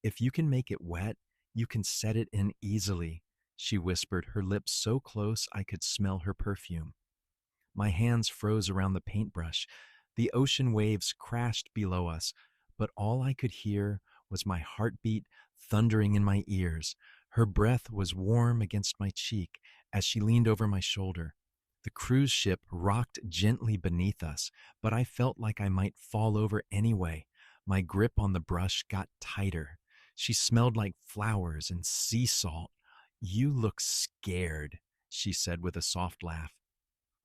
If you can make it wet, you can set it in easily, she whispered, her lips so close I could smell her perfume. My hands froze around the paintbrush. The ocean waves crashed below us, but all I could hear was my heartbeat thundering in my ears. Her breath was warm against my cheek as she leaned over my shoulder. The cruise ship rocked gently beneath us, but I felt like I might fall over anyway. My grip on the brush got tighter. She smelled like flowers and sea salt. You look scared, she said with a soft laugh.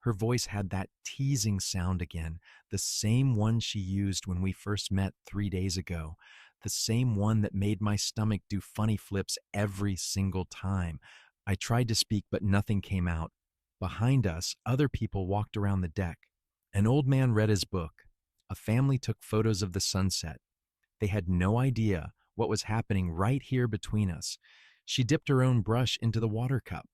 Her voice had that teasing sound again, the same one she used when we first met 3 days ago, the same one that made my stomach do funny flips every single time. I tried to speak, but nothing came out. Behind us, other people walked around the deck. An old man read his book. A family took photos of the sunset. They had no idea what was happening right here between us. She dipped her own brush into the water cup.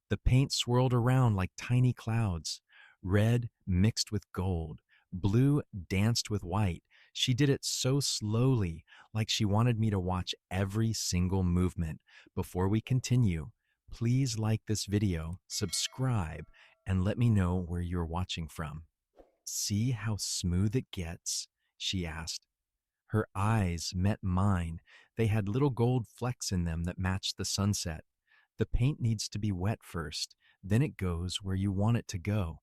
The paint swirled around like tiny clouds. Red mixed with gold. Blue danced with white. She did it so slowly, like she wanted me to watch every single movement. Before we continue, please like this video, subscribe, and let me know where you're watching from. See how smooth it gets? She asked. Her eyes met mine. They had little gold flecks in them that matched the sunset. The paint needs to be wet first, then it goes where you want it to go.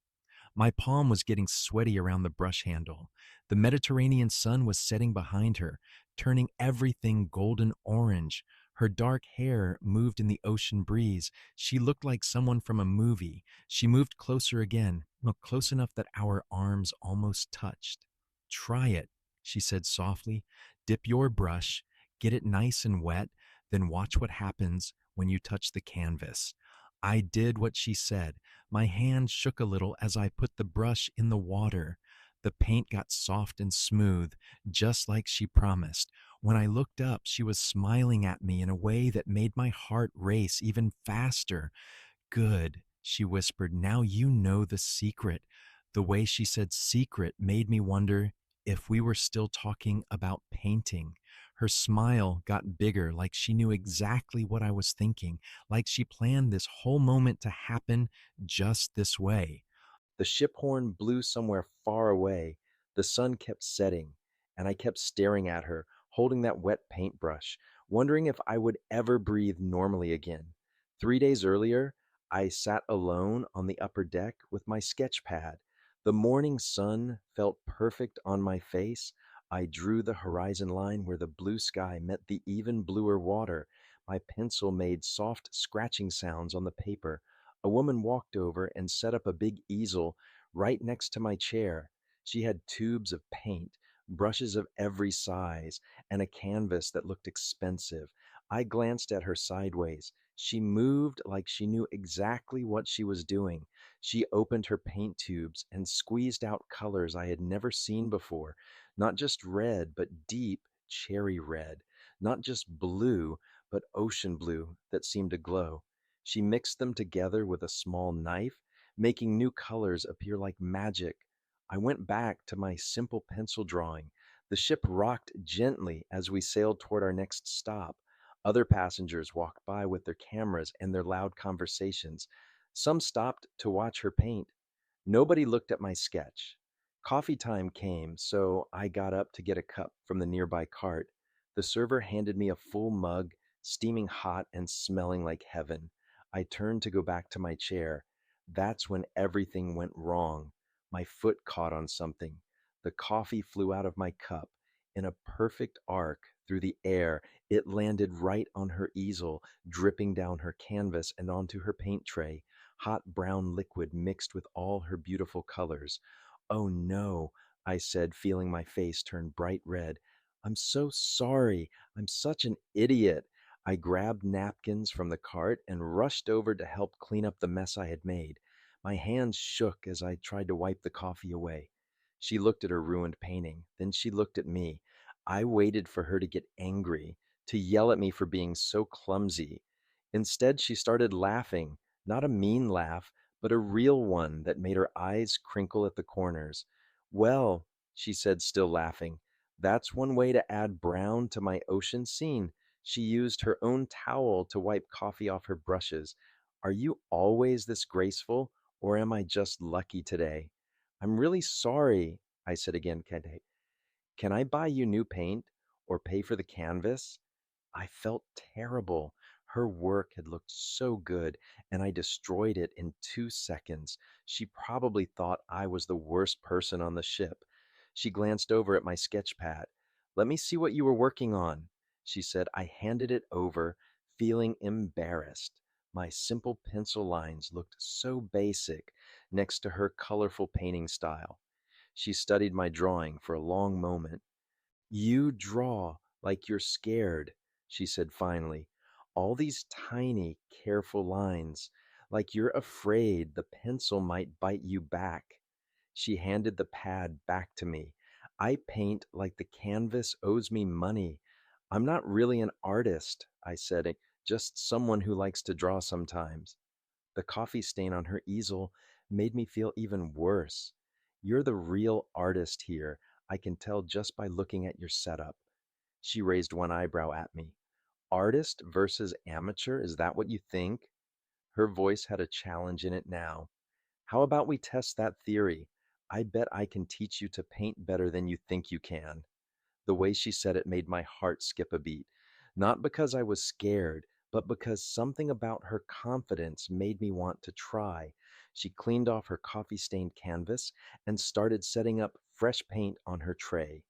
My palm was getting sweaty around the brush handle. The Mediterranean sun was setting behind her, turning everything golden orange. Her dark hair moved in the ocean breeze. She looked like someone from a movie. She moved closer again, not close enough that our arms almost touched. Try it, she said softly. Dip your brush, get it nice and wet, then watch what happens when you touch the canvas. I did what she said. My hand shook a little as I put the brush in the water. The paint got soft and smooth, just like she promised. When I looked up, she was smiling at me in a way that made my heart race even faster. Good, she whispered. Now you know the secret. The way she said secret made me wonder if we were still talking about painting. Her smile got bigger, like she knew exactly what I was thinking, like she planned this whole moment to happen just this way. The ship horn blew somewhere far away. The sun kept setting, and I kept staring at her, holding that wet paintbrush, wondering if I would ever breathe normally again. 3 days earlier, I sat alone on the upper deck with my sketch pad. The morning sun felt perfect on my face. I drew the horizon line where the blue sky met the even bluer water. My pencil made soft scratching sounds on the paper. A woman walked over and set up a big easel right next to my chair. She had tubes of paint, brushes of every size, and a canvas that looked expensive. I glanced at her sideways. She moved like she knew exactly what she was doing. She opened her paint tubes and squeezed out colors I had never seen before. Not just red, but deep cherry red. Not just blue, but ocean blue that seemed to glow. She mixed them together with a small knife, making new colors appear like magic. I went back to my simple pencil drawing. The ship rocked gently as we sailed toward our next stop. Other passengers walked by with their cameras and their loud conversations. Some stopped to watch her paint. Nobody looked at my sketch. Coffee time came, so I got up to get a cup from the nearby cart. The server handed me a full mug, steaming hot and smelling like heaven. I turned to go back to my chair. That's when everything went wrong. My foot caught on something. The coffee flew out of my cup. In a perfect arc through the air, it landed right on her easel, dripping down her canvas and onto her paint tray. Hot brown liquid mixed with all her beautiful colors. Oh no, I said, feeling my face turn bright red. I'm so sorry. I'm such an idiot. I grabbed napkins from the cart and rushed over to help clean up the mess I had made. My hands shook as I tried to wipe the coffee away. She looked at her ruined painting. Then she looked at me. I waited for her to get angry, to yell at me for being so clumsy. Instead, she started laughing, not a mean laugh, but a real one that made her eyes crinkle at the corners. Well, she said, still laughing, that's one way to add brown to my ocean scene. She used her own towel to wipe coffee off her brushes. Are you always this graceful, or am I just lucky today? I'm really sorry, I said again. Can I buy you new paint or pay for the canvas? I felt terrible. Her work had looked so good, and I destroyed it in 2 seconds. She probably thought I was the worst person on the ship. She glanced over at my sketch pad. Let me see what you were working on, she said. I handed it over, feeling embarrassed. My simple pencil lines looked so basic next to her colorful painting style. She studied my drawing for a long moment. You draw like you're scared, she said finally. All these tiny, careful lines, like you're afraid the pencil might bite you back. She handed the pad back to me. I paint like the canvas owes me money. I'm not really an artist, I said, just someone who likes to draw sometimes. The coffee stain on her easel made me feel even worse. You're the real artist here. I can tell just by looking at your setup. She raised one eyebrow at me. Artist versus amateur, is that what you think? Her voice had a challenge in it now. How about we test that theory? I bet I can teach you to paint better than you think you can. The way she said it made my heart skip a beat. Not because I was scared, but because something about her confidence made me want to try. She cleaned off her coffee stained canvas and started setting up fresh paint on her tray.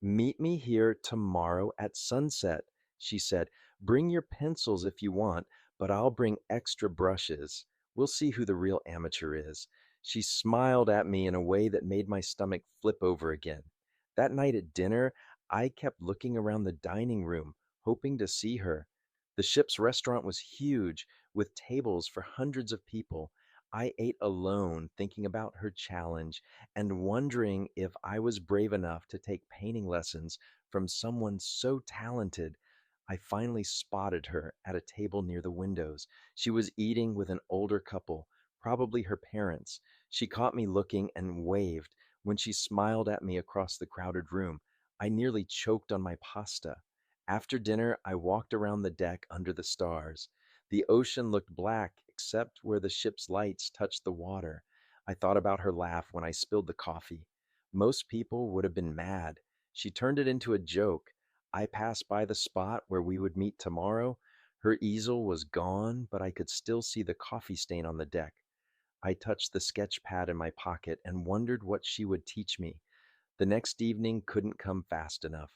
Meet me here tomorrow at sunset, she said. Bring your pencils if you want, but I'll bring extra brushes. We'll see who the real amateur is. She smiled at me in a way that made my stomach flip over again. That night at dinner, I kept looking around the dining room, hoping to see her. The ship's restaurant was huge, with tables for hundreds of people. I ate alone, thinking about her challenge and wondering if I was brave enough to take painting lessons from someone so talented. I finally spotted her at a table near the windows. She was eating with an older couple, probably her parents. She caught me looking and waved. When she smiled at me across the crowded room, I nearly choked on my pasta. After dinner, I walked around the deck under the stars. The ocean looked black except where the ship's lights touched the water. I thought about her laugh when I spilled the coffee. Most people would have been mad. She turned it into a joke. I passed by the spot where we would meet tomorrow. Her easel was gone, but I could still see the coffee stain on the deck. I touched the sketch pad in my pocket and wondered what she would teach me. The next evening couldn't come fast enough.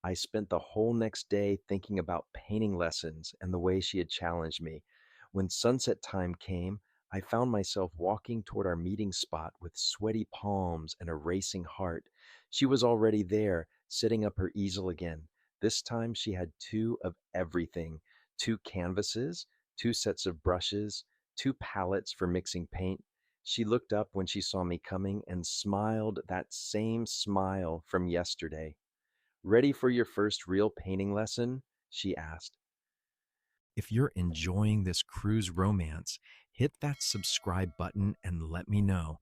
I spent the whole next day thinking about painting lessons and the way she had challenged me. When sunset time came, I found myself walking toward our meeting spot with sweaty palms and a racing heart. She was already there, setting up her easel again. This time she had two of everything: two canvases, two sets of brushes, two palettes for mixing paint. She looked up when she saw me coming and smiled that same smile from yesterday. Ready for your first real painting lesson? She asked. If you're enjoying this cruise romance, hit that subscribe button and let me know.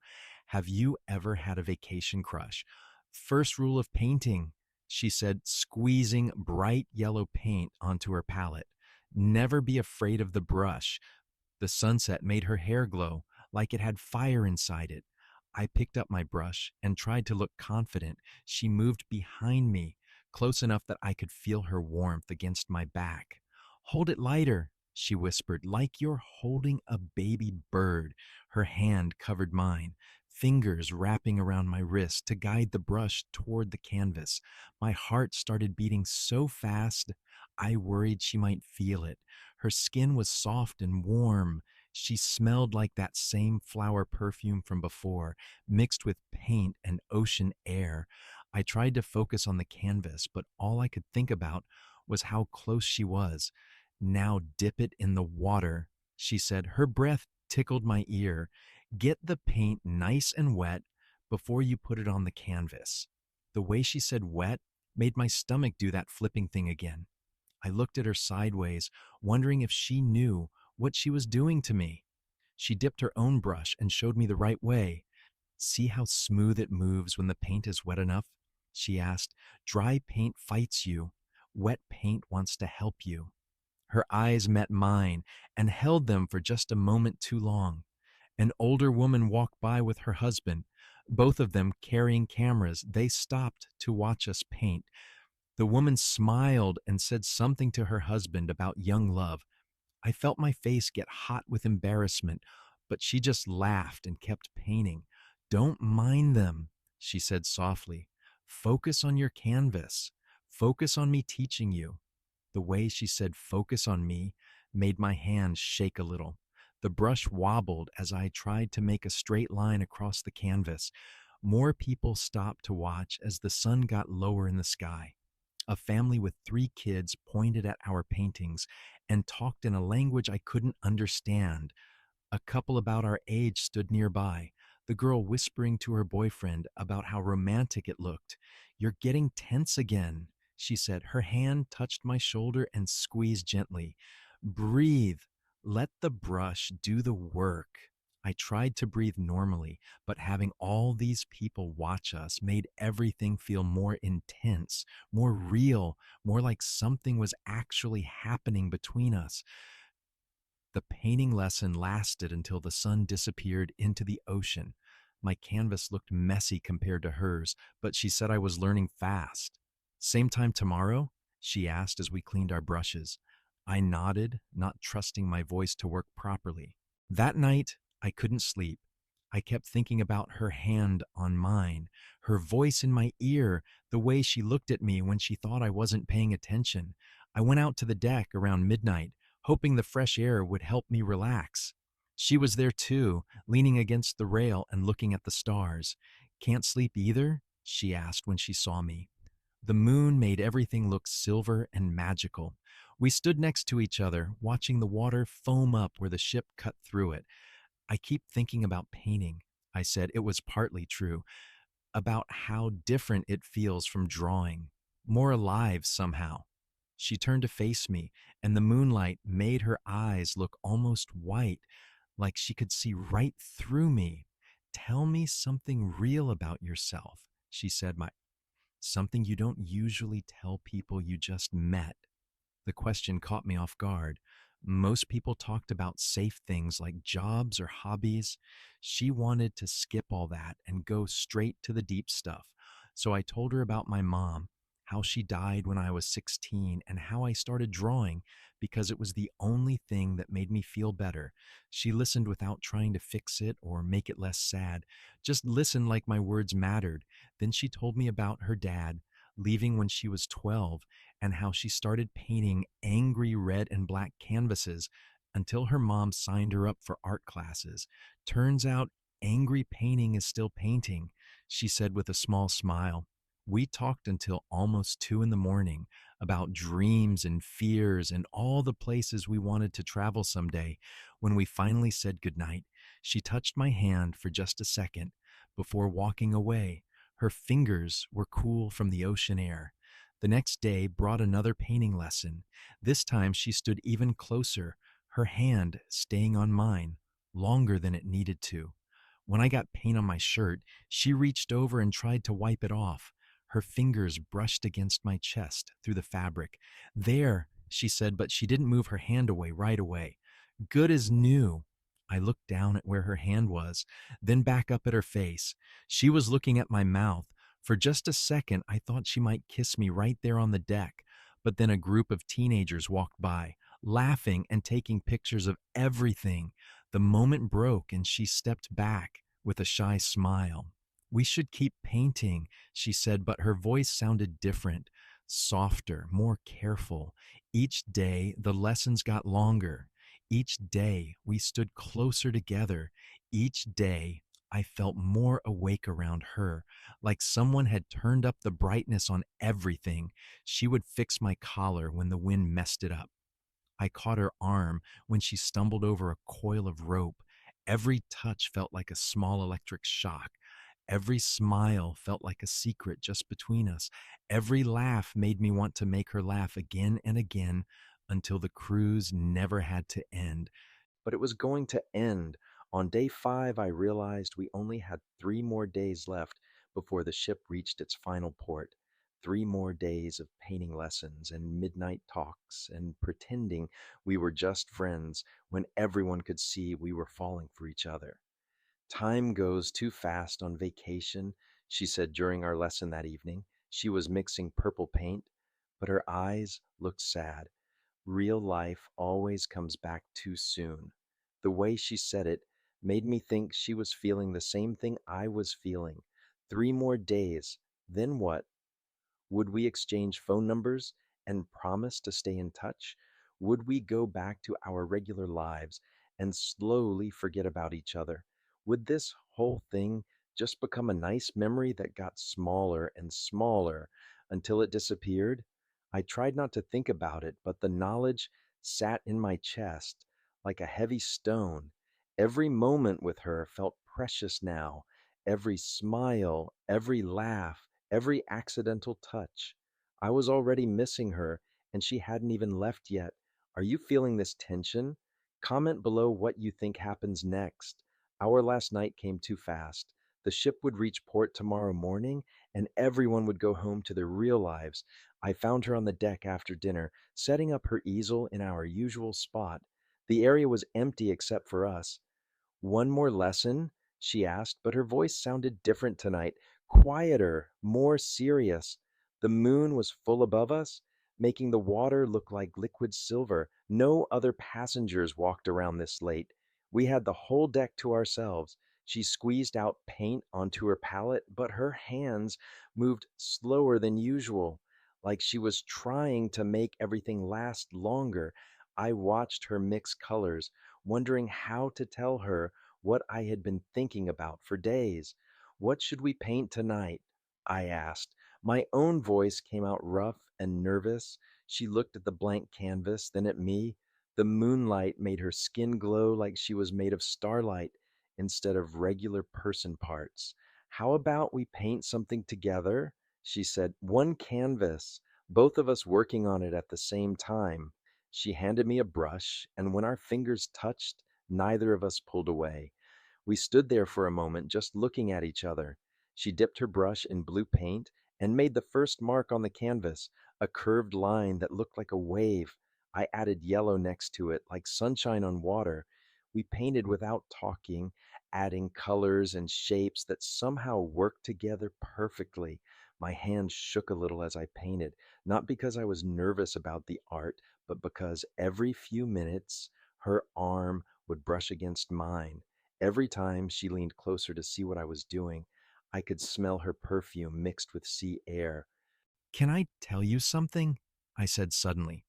Have you ever had a vacation crush? First rule of painting, she said, squeezing bright yellow paint onto her palette. Never be afraid of the brush. The sunset made her hair glow like it had fire inside it. I picked up my brush and tried to look confident. She moved behind me, close enough that I could feel her warmth against my back. Hold it lighter, she whispered, like you're holding a baby bird. Her hand covered mine, fingers wrapping around my wrist to guide the brush toward the canvas. My heart started beating so fast, I worried she might feel it. Her skin was soft and warm. She smelled like that same flower perfume from before, mixed with paint and ocean air. I tried to focus on the canvas, but all I could think about was how close she was. Now dip it in the water, she said. Her breath tickled my ear. Get the paint nice and wet before you put it on the canvas. The way she said wet made my stomach do that flipping thing again. I looked at her sideways, wondering if she knew what she was doing to me. She dipped her own brush and showed me the right way. See how smooth it moves when the paint is wet enough? She asked. Dry paint fights you. Wet paint wants to help you. Her eyes met mine and held them for just a moment too long. An older woman walked by with her husband, both of them carrying cameras. They stopped to watch us paint. The woman smiled and said something to her husband about young love. I felt my face get hot with embarrassment, but she just laughed and kept painting. Don't mind them, she said softly. Focus on your canvas. Focus on me teaching you. The way she said focus on me made my hand shake a little. The brush wobbled as I tried to make a straight line across the canvas. More people stopped to watch as the sun got lower in the sky. A family with 3 kids pointed at our paintings and talked in a language I couldn't understand. A couple about our age stood nearby, the girl whispering to her boyfriend about how romantic it looked. You're getting tense again, she said. Her hand touched my shoulder and squeezed gently. Breathe. Let the brush do the work. I tried to breathe normally, but having all these people watch us made everything feel more intense, more real, more like something was actually happening between us. The painting lesson lasted until the sun disappeared into the ocean. My canvas looked messy compared to hers, but she said I was learning fast. Same time tomorrow? She asked as we cleaned our brushes. I nodded, not trusting my voice to work properly. That night, I couldn't sleep. I kept thinking about her hand on mine, her voice in my ear, the way she looked at me when she thought I wasn't paying attention. I went out to the deck around midnight, hoping the fresh air would help me relax. She was there too, leaning against the rail and looking at the stars. Can't sleep either? She asked when she saw me. The moon made everything look silver and magical. We stood next to each other, watching the water foam up where the ship cut through it. I keep thinking about painting, I said. It was partly true, about how different it feels from drawing, more alive somehow. She turned to face me, and the moonlight made her eyes look almost white, like she could see right through me. Tell me something real about yourself, she said, something you don't usually tell people you just met. The question caught me off guard. Most people talked about safe things like jobs or hobbies. She wanted to skip all that and go straight to the deep stuff. So I told her about my mom, how she died when I was 16, and how I started drawing because it was the only thing that made me feel better. She listened without trying to fix it or make it less sad, just listened like my words mattered. Then she told me about her dad leaving when she was 12 and how she started painting angry red and black canvases until her mom signed her up for art classes. Turns out angry painting is still painting, she said with a small smile. We talked until almost 2 in the morning about dreams and fears and all the places we wanted to travel someday. When we finally said goodnight, she touched my hand for just a second before walking away. Her fingers were cool from the ocean air. The next day brought another painting lesson. This time she stood even closer, her hand staying on mine, longer than it needed to. When I got paint on my shirt, she reached over and tried to wipe it off. Her fingers brushed against my chest through the fabric. There, she said, but she didn't move her hand away right away. Good as new. I looked down at where her hand was, then back up at her face. She was looking at my mouth. For just a second, I thought she might kiss me right there on the deck, but then a group of teenagers walked by, laughing and taking pictures of everything. The moment broke and she stepped back with a shy smile. We should keep painting, she said, but her voice sounded different, softer, more careful. Each day, the lessons got longer. Each day, we stood closer together. Each day, I felt more awake around her, like someone had turned up the brightness on everything. She would fix my collar when the wind messed it up. I caught her arm when she stumbled over a coil of rope. Every touch felt like a small electric shock. Every smile felt like a secret just between us. Every laugh made me want to make her laugh again and again until the cruise never had to end. But it was going to end. On day 5, I realized we only had 3 more days left before the ship reached its final port. 3 more days of painting lessons and midnight talks and pretending we were just friends when everyone could see we were falling for each other. Time goes too fast on vacation, she said during our lesson that evening. She was mixing purple paint, but her eyes looked sad. Real life always comes back too soon. The way she said it made me think she was feeling the same thing I was feeling. 3 more days. Then what? Would we exchange phone numbers and promise to stay in touch? Would we go back to our regular lives and slowly forget about each other? Would this whole thing just become a nice memory that got smaller and smaller until it disappeared? I tried not to think about it, but the knowledge sat in my chest like a heavy stone. Every moment with her felt precious now. Every smile, every laugh, every accidental touch. I was already missing her, and she hadn't even left yet. Are you feeling this tension? Comment below what you think happens next. Our last night came too fast. The ship would reach port tomorrow morning, and everyone would go home to their real lives. I found her on the deck after dinner, setting up her easel in our usual spot. The area was empty except for us. "One more lesson?" she asked, but her voice sounded different tonight, quieter, more serious. The moon was full above us, making the water look like liquid silver. No other passengers walked around this late. We had the whole deck to ourselves. She squeezed out paint onto her palette, but her hands moved slower than usual, like she was trying to make everything last longer. I watched her mix colors, wondering how to tell her what I had been thinking about for days. "What should we paint tonight?" I asked. My own voice came out rough and nervous. She looked at the blank canvas, then at me. The moonlight made her skin glow like she was made of starlight instead of regular person parts. "How about we paint something together?" she said. "One canvas, both of us working on it at the same time." She handed me a brush, and when our fingers touched, neither of us pulled away. We stood there for a moment, just looking at each other. She dipped her brush in blue paint and made the first mark on the canvas, a curved line that looked like a wave. I added yellow next to it, like sunshine on water. We painted without talking, adding colors and shapes that somehow worked together perfectly. My hands shook a little as I painted, not because I was nervous about the art, but because every few minutes her arm would brush against mine. Every time she leaned closer to see what I was doing, I could smell her perfume mixed with sea air. "Can I tell you something?" I said suddenly.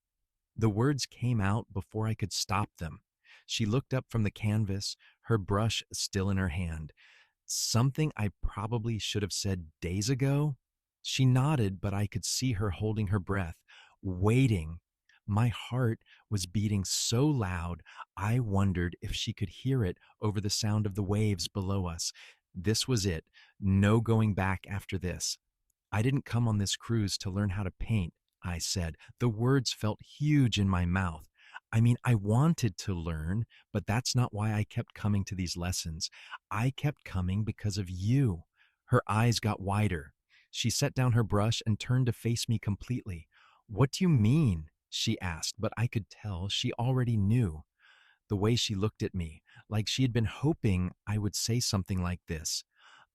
The words came out before I could stop them. She looked up from the canvas, her brush still in her hand. "Something I probably should have said days ago?" She nodded, but I could see her holding her breath, waiting. My heart was beating so loud, I wondered if she could hear it over the sound of the waves below us. This was it. No going back after this. "I didn't come on this cruise to learn how to paint," I said. The words felt huge in my mouth. I mean, I wanted to learn, but that's not why I kept coming to these lessons. I kept coming because of you. Her eyes got wider. She set down her brush and turned to face me completely. "What do you mean?" she asked, but I could tell she already knew. The way she looked at me, like she had been hoping I would say something like this.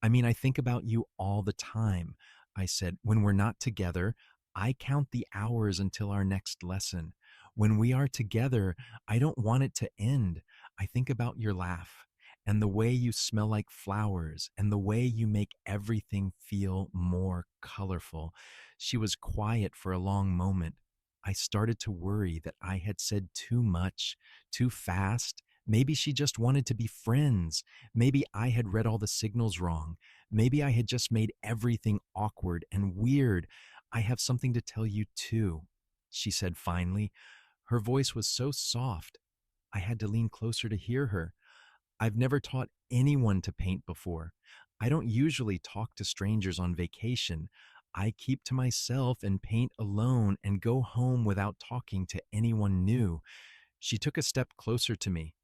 "I mean, I think about you all the time," I said. "When we're not together, I count the hours until our next lesson. When we are together, I don't want it to end. I think about your laugh and the way you smell like flowers and the way you make everything feel more colorful." She was quiet for a long moment. I started to worry that I had said too much, too fast. Maybe she just wanted to be friends. Maybe I had read all the signals wrong. Maybe I had just made everything awkward and weird. "I have something to tell you too," she said finally. Her voice was so soft, I had to lean closer to hear her. "I've never taught anyone to paint before. I don't usually talk to strangers on vacation. I keep to myself and paint alone and go home without talking to anyone new." She took a step closer to me,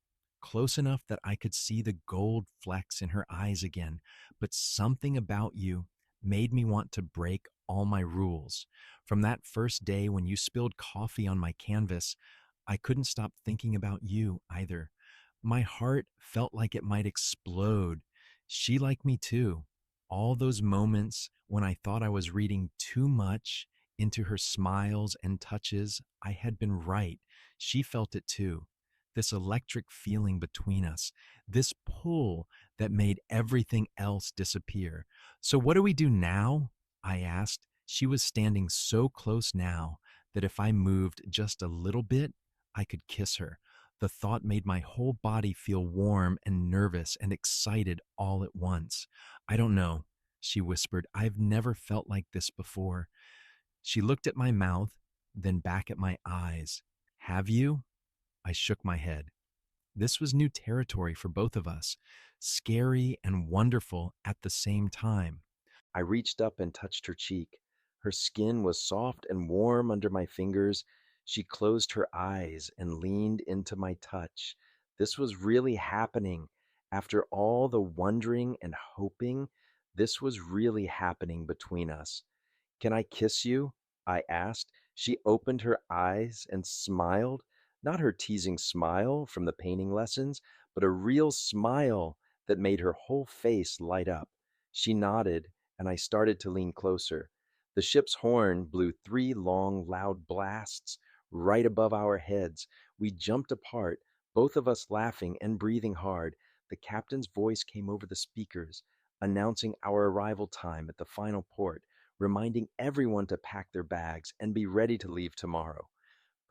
close enough that I could see the gold flecks in her eyes again. "But something about you made me want to break all my rules. From that first day when you spilled coffee on my canvas, I couldn't stop thinking about you either. My heart felt like it might explode. She liked me too. All those moments when I thought I was reading too much into her smiles and touches, I had been right. She felt it too. This electric feeling between us, this pull that made everything else disappear. So, what do we do now? I asked. She was standing so close now that if I moved just a little bit, I could kiss her. The thought made my whole body feel warm and nervous and excited all at once. I don't know, she whispered. I've never felt like this before. She looked at my mouth, then back at my eyes. Have you? I shook my head. This was new territory for both of us, scary and wonderful at the same time. I reached up and touched her cheek. Her skin was soft and warm under my fingers. She closed her eyes and leaned into my touch. This was really happening. After all the wondering and hoping, this was really happening between us. Can I kiss you? I asked. She opened her eyes and smiled, not her teasing smile from the painting lessons, but a real smile that made her whole face light up. She nodded, and I started to lean closer. The ship's horn blew three long, loud blasts right above our heads. We jumped apart, both of us laughing and breathing hard. The captain's voice came over the speakers, announcing our arrival time at the final port, reminding everyone to pack their bags and be ready to leave tomorrow.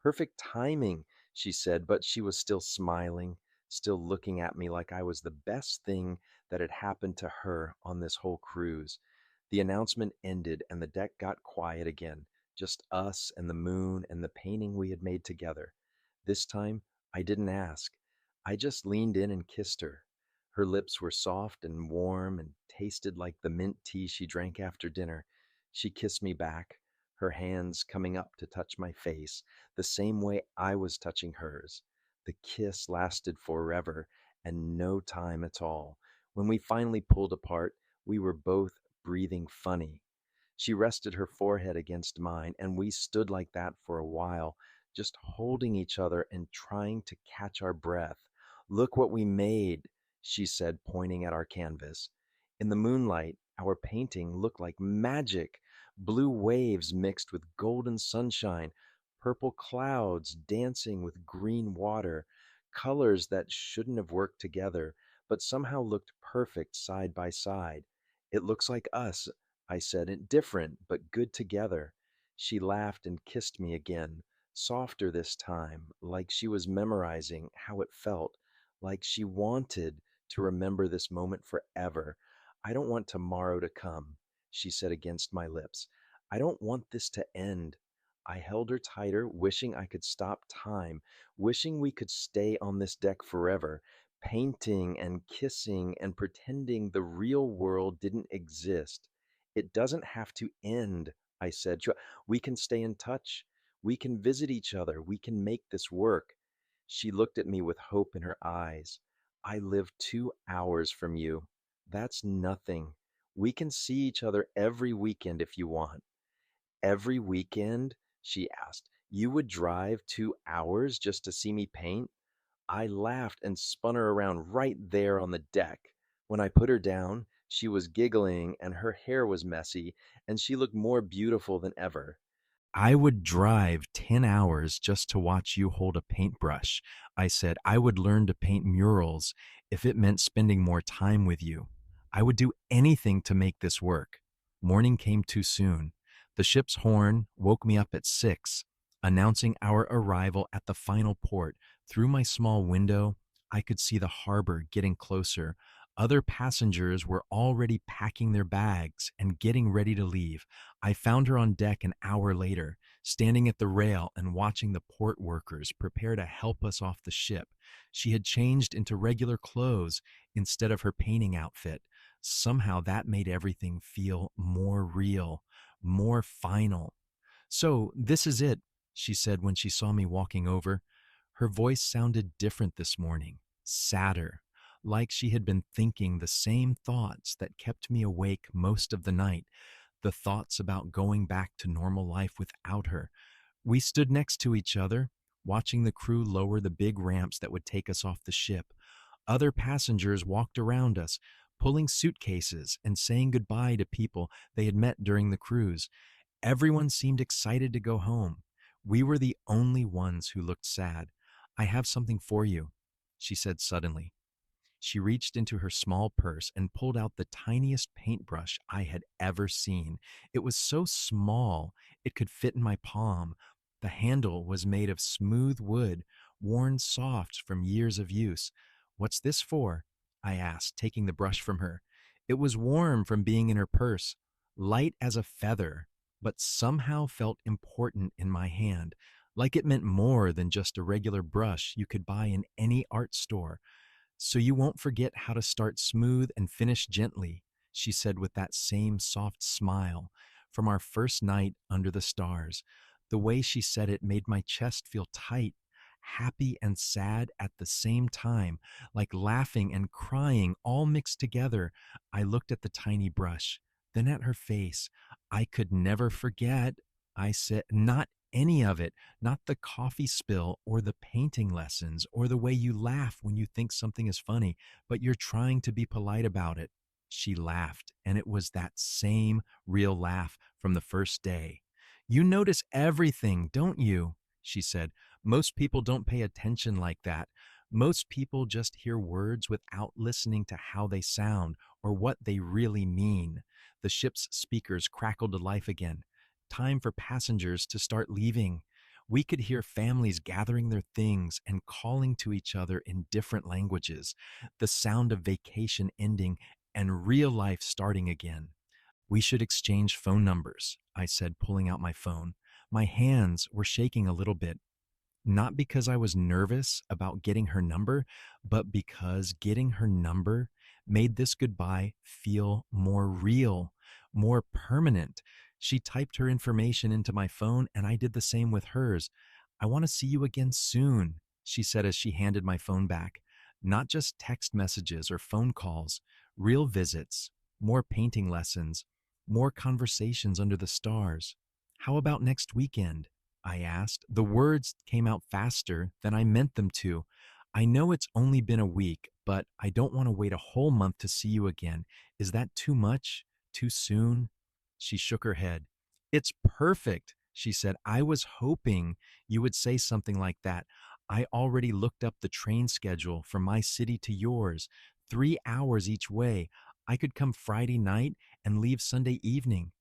Perfect timing, she said, but she was still smiling, still looking at me like I was the best thing that had happened to her on this whole cruise. The announcement ended and the deck got quiet again, just us and the moon and the painting we had made together. This time, I didn't ask. I just leaned in and kissed her. Her lips were soft and warm and tasted like the mint tea she drank after dinner. She kissed me back, her hands coming up to touch my face, the same way I was touching hers. The kiss lasted forever and no time at all. When we finally pulled apart, we were both breathing funny. She rested her forehead against mine, and we stood like that for a while, just holding each other and trying to catch our breath. Look what we made, she said, pointing at our canvas. In the moonlight, our painting looked like magic. Blue waves mixed with golden sunshine, purple clouds dancing with green water, colors that shouldn't have worked together, but somehow looked perfect side by side. It looks like us, I said, it different, but good together. She laughed and kissed me again, softer this time, like she was memorizing how it felt, like she wanted to remember this moment forever. I don't want tomorrow to come, she said against my lips. I don't want this to end. I held her tighter, wishing I could stop time, wishing we could stay on this deck forever, painting and kissing and pretending the real world didn't exist. It doesn't have to end, I said. We can stay in touch. We can visit each other. We can make this work. She looked at me with hope in her eyes. I live 2 hours from you. That's nothing. We can see each other every weekend if you want. Every weekend? She asked. You would drive 2 hours just to see me paint? I laughed and spun her around right there on the deck. When I put her down, she was giggling and her hair was messy, and she looked more beautiful than ever. I would drive 10 hours just to watch you hold a paintbrush. I said I would learn to paint murals if it meant spending more time with you. I would do anything to make this work. Morning came too soon. The ship's horn woke me up at 6, announcing our arrival at the final port. Through my small window, I could see the harbor getting closer. Other passengers were already packing their bags and getting ready to leave. I found her on deck an hour later, standing at the rail and watching the port workers prepare to help us off the ship. She had changed into regular clothes instead of her painting outfit. Somehow that made everything feel more real, more final. So, this is it, she said when she saw me walking over. Her voice sounded different this morning, sadder, like she had been thinking the same thoughts that kept me awake most of the night. the thoughts about going back to normal life without her. We stood next to each other, watching the crew lower the big ramps that would take us off the ship. Other passengers walked around us, pulling suitcases and saying goodbye to people they had met during the cruise. Everyone seemed excited to go home. We were the only ones who looked sad. I have something for you, she said suddenly. She reached into her small purse and pulled out the tiniest paintbrush I had ever seen. It was so small it could fit in my palm. The handle was made of smooth wood, worn soft from years of use. "What's this for?" I asked, taking the brush from her. It was warm from being in her purse, light as a feather, but somehow felt important in my hand, like it meant more than just a regular brush you could buy in any art store. "So you won't forget how to start smooth and finish gently," she said with that same soft smile from our first night under the stars. The way she said it made my chest feel tight, happy and sad at the same time, like laughing and crying all mixed together. I looked at the tiny brush, then at her face. "I could never forget," I said. "Not any of it. Not the coffee spill or the painting lessons or the way you laugh when you think something is funny, but you're trying to be polite about it." She laughed, and it was that same real laugh from the first day. "You notice everything, don't you?" she said. "Most people don't pay attention like that. Most people just hear words without listening to how they sound or what they really mean." The ship's speakers crackled to life again. Time for passengers to start leaving. We could hear families gathering their things and calling to each other in different languages, the sound of vacation ending and real life starting again. "We should exchange phone numbers," I said, pulling out my phone. My hands were shaking a little bit, not because I was nervous about getting her number, but because getting her number made this goodbye feel more real, more permanent. She typed her information into my phone, and I did the same with hers. "I want to see you again soon," she said as she handed my phone back. Not just text messages or phone calls, real visits, more painting lessons, more conversations under the stars. "How about next weekend?" I asked. The words came out faster than I meant them to. "I know it's only been a week, but I don't want to wait a whole month to see you again. Is that too much? Too soon?" She shook her head. "It's perfect," she said. "I was hoping you would say something like that. I already looked up the train schedule from my city to yours, 3 hours each way. I could come Friday night and leave Sunday evening."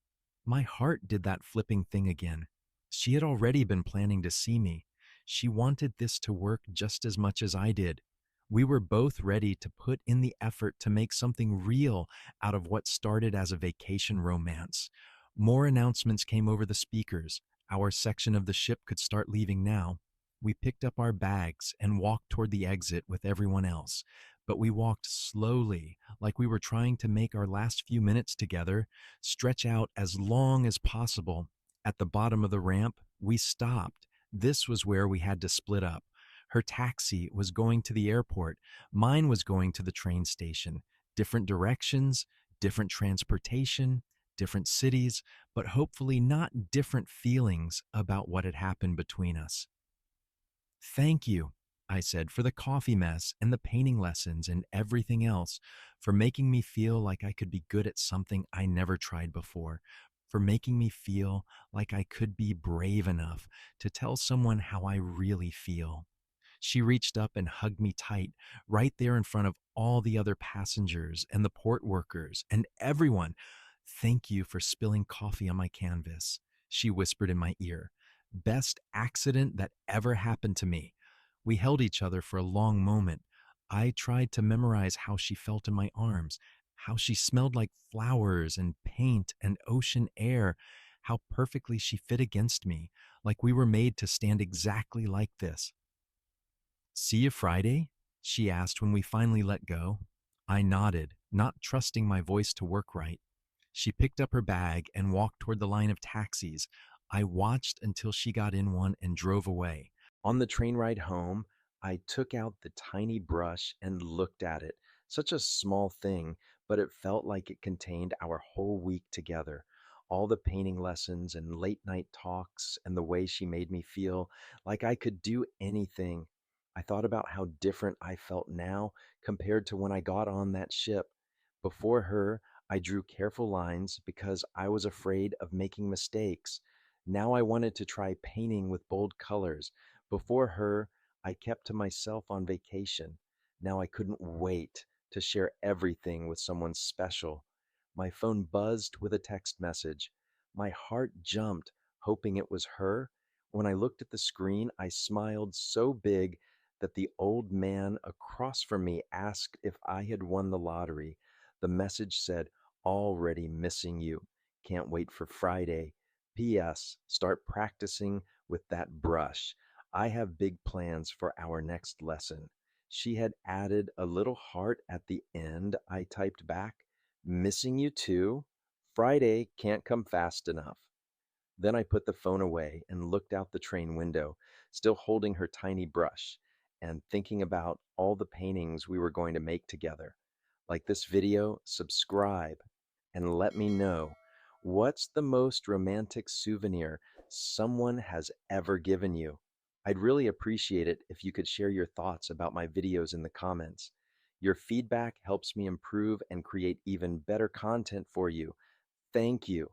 My heart did that flipping thing again. She had already been planning to see me. She wanted this to work just as much as I did. We were both ready to put in the effort to make something real out of what started as a vacation romance. More announcements came over the speakers. Our section of the ship could start leaving now. We picked up our bags and walked toward the exit with everyone else. But we walked slowly, like we were trying to make our last few minutes together stretch out as long as possible. At the bottom of the ramp, we stopped. This was where we had to split up. Her taxi was going to the airport. Mine was going to the train station. Different directions, different transportation, different cities, but hopefully not different feelings about what had happened between us. "Thank you," I said, "for the coffee mess and the painting lessons and everything else, for making me feel like I could be good at something I never tried before, for making me feel like I could be brave enough to tell someone how I really feel." She reached up and hugged me tight, right there in front of all the other passengers and the port workers and everyone. "Thank you for spilling coffee on my canvas," she whispered in my ear. "Best accident that ever happened to me." We held each other for a long moment. I tried to memorize how she felt in my arms, how she smelled like flowers and paint and ocean air, how perfectly she fit against me, like we were made to stand exactly like this. "See you Friday?" she asked when we finally let go. I nodded, not trusting my voice to work right. She picked up her bag and walked toward the line of taxis. I watched until she got in one and drove away. On the train ride home, I took out the tiny brush and looked at it. Such a small thing, but it felt like it contained our whole week together. All the painting lessons and late night talks and the way she made me feel like I could do anything. I thought about how different I felt now compared to when I got on that ship. Before her, I drew careful lines because I was afraid of making mistakes. Now I wanted to try painting with bold colors. Before her, I kept to myself on vacation. Now I couldn't wait to share everything with someone special. My phone buzzed with a text message. My heart jumped, hoping it was her. When I looked at the screen, I smiled so big that the old man across from me asked if I had won the lottery. The message said, "Already missing you. Can't wait for Friday. P.S. Start practicing with that brush. I have big plans for our next lesson." She had added a little heart at the end. I typed back, "Missing you too. Friday can't come fast enough." Then I put the phone away and looked out the train window, still holding her tiny brush and thinking about all the paintings we were going to make together. Like this video, subscribe and let me know, what's the most romantic souvenir someone has ever given you? I'd really appreciate it if you could share your thoughts about my videos in the comments. Your feedback helps me improve and create even better content for you. Thank you.